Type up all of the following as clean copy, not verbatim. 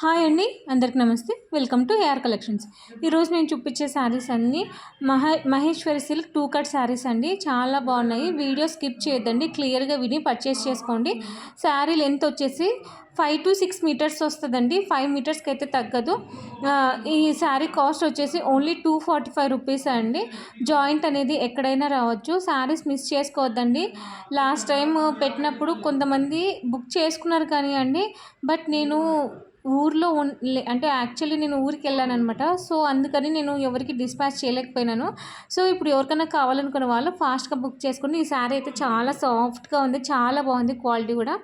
Hi అండి, అందరికి నమస్తే. Welcome to AR collections. ఈరోజు నేను చూపించే శారీస్ అన్నీ మహేశ్వరి సిల్క్ 2 కట్ శారీస్ అండి. చాలా బాగున్నాయి. వీడియో స్కిప్ చేయొద్దండి, క్లియర్గా విని పర్చేస్ చేసుకోండి. శారీ లెంత్ వచ్చేసి 5 to 6 మీటర్స్ వస్తుందండి. 5 మీటర్స్కి అయితే తగ్గదు. ఈ శారీ కాస్ట్ వచ్చేసి ఓన్లీ 245 రూపీస్ అండి. జాయింట్ అనేది ఎక్కడైనా రావచ్చు. శారీస్ మిస్ చేసుకోవద్దండి. లాస్ట్ టైం పెట్టినప్పుడు కొంతమంది బుక్ చేసుకున్నారు కానీ అండి, బట్ నేను ఊర్లో అంటే యాక్చువల్లీ నేను ఊరికి వెళ్ళానమాట. సో అందుకని నేను ఎవరికి డిస్పాచ్ చేయలేకపోయినాను. సో ఇప్పుడు ఎవరికైనా కావాలనుకున్న వాళ్ళు ఫాస్ట్గా బుక్ చేసుకుని. ఈ శారీ అయితే చాలా సాఫ్ట్గా ఉంది, చాలా బాగుంది. క్వాలిటీ కూడా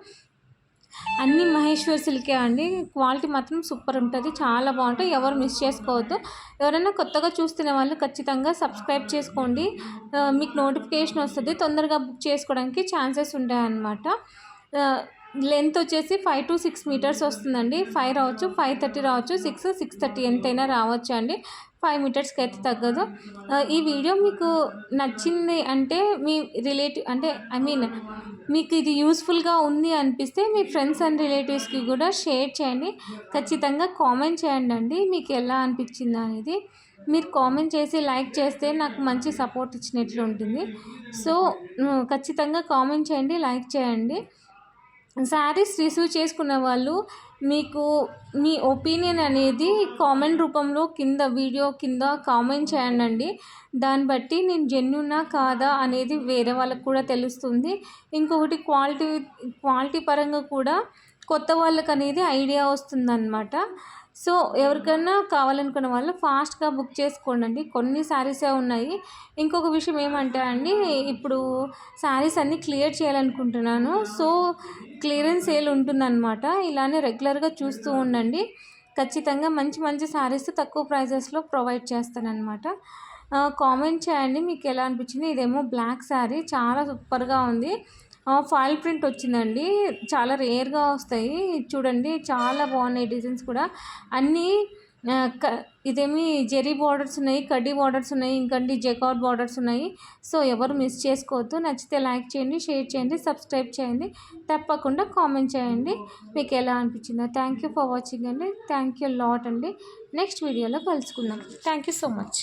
అన్నీ మహేశ్వర్ సిల్కే అండి. క్వాలిటీ మాత్రం సూపర్ ఉంటుంది, చాలా బాగుంటాయి. ఎవరు మిస్ చేసుకోవద్దు. ఎవరైనా కొత్తగా చూస్తున్న వాళ్ళు ఖచ్చితంగా సబ్స్క్రైబ్ చేసుకోండి. మీకు నోటిఫికేషన్ వస్తుంది. తొందరగా బుక్ చేసుకోవడానికి ఛాన్సెస్ ఉంటాయన్నమాట. లెంత్ వచ్చేసి 5 to 6 మీటర్స్ వస్తుందండి. 5 రావచ్చు, 5:30 రావచ్చు, 6:30 ఎంతైనా రావచ్చు అండి. 5 మీటర్స్కి అయితే తగ్గదు. ఈ వీడియో మీకు నచ్చింది అంటే మీ రిలేటివ్ అంటే మీకు ఇది యూస్ఫుల్గా ఉంది అనిపిస్తే మీ ఫ్రెండ్స్ అండ్ రిలేటివ్స్కి కూడా షేర్ చేయండి. ఖచ్చితంగా కామెంట్ చేయండి అండి మీకు ఎలా అనిపించింది అనేది. మీరు కామెంట్ చేసి లైక్ చేస్తే నాకు మంచి సపోర్ట్ ఇచ్చినట్లు ఉంటుంది. సో ఖచ్చితంగా కామెంట్ చేయండి, లైక్ చేయండి. శారీస్ రిసీవ్ చేసుకున్న వాళ్ళు మీకు మీ ఒపీనియన్ అనేది కామెంట్ రూపంలో కింద వీడియో కింద కామెంట్ చేయండి. దాన్ని బట్టి నేను జెన్యూనా కాదా అనేది వేరే వాళ్ళకు కూడా తెలుస్తుంది. ఇంకొకటి క్వాలిటీ పరంగా కూడా కొత్త వాళ్ళకి అనేది ఐడియా వస్తుందన్నమాట. సో ఎవరికైనా కావాలనుకున్న వాళ్ళు ఫాస్ట్గా బుక్ చేసుకోండి. కొన్ని శారీసే ఉన్నాయి. ఇంకొక విషయం ఏమంటే అండి, ఇప్పుడు శారీస్ అన్నీ క్లియర్ చేయాలనుకుంటున్నాను. సో క్లియరెన్స్ సేల్ ఉంటుందన్నమాట. ఇలానే రెగ్యులర్గా చూస్తూ ఉండండి. ఖచ్చితంగా మంచి మంచి శారీస్ తక్కువ ప్రైజెస్లో ప్రొవైడ్ చేస్తానన్నమాట. కామెంట్ చేయండి మీకు ఎలా అనిపించింది. ఇదేమో బ్లాక్ శారీ, చాలా సూపర్గా ఉంది. ఫాయిల్ ప్రింట్ వచ్చిందండి. చాలా రేర్గా వస్తాయి. చూడండి చాలా బాగున్నాయి డిజైన్స్ కూడా. అన్నీ ఇదేమి జెరీ బార్డర్స్ ఉన్నాయి, కడ్డీ బార్డర్స్ ఉన్నాయి, ఇంకండి జెకార్డ్ బార్డర్స్ ఉన్నాయి. సో ఎవరు మిస్ చేసుకోవద్దు. నచ్చితే లైక్ చేయండి, షేర్ చేయండి, సబ్స్క్రైబ్ చేయండి. తప్పకుండా కామెంట్ చేయండి మీకు ఎలా అనిపించిందో. థ్యాంక్ యూ ఫర్ వాచింగ్ అండి. థ్యాంక్ యూ లాట్ అండి. నెక్స్ట్ వీడియోలో కలుసుకుందాం. Thank you so much.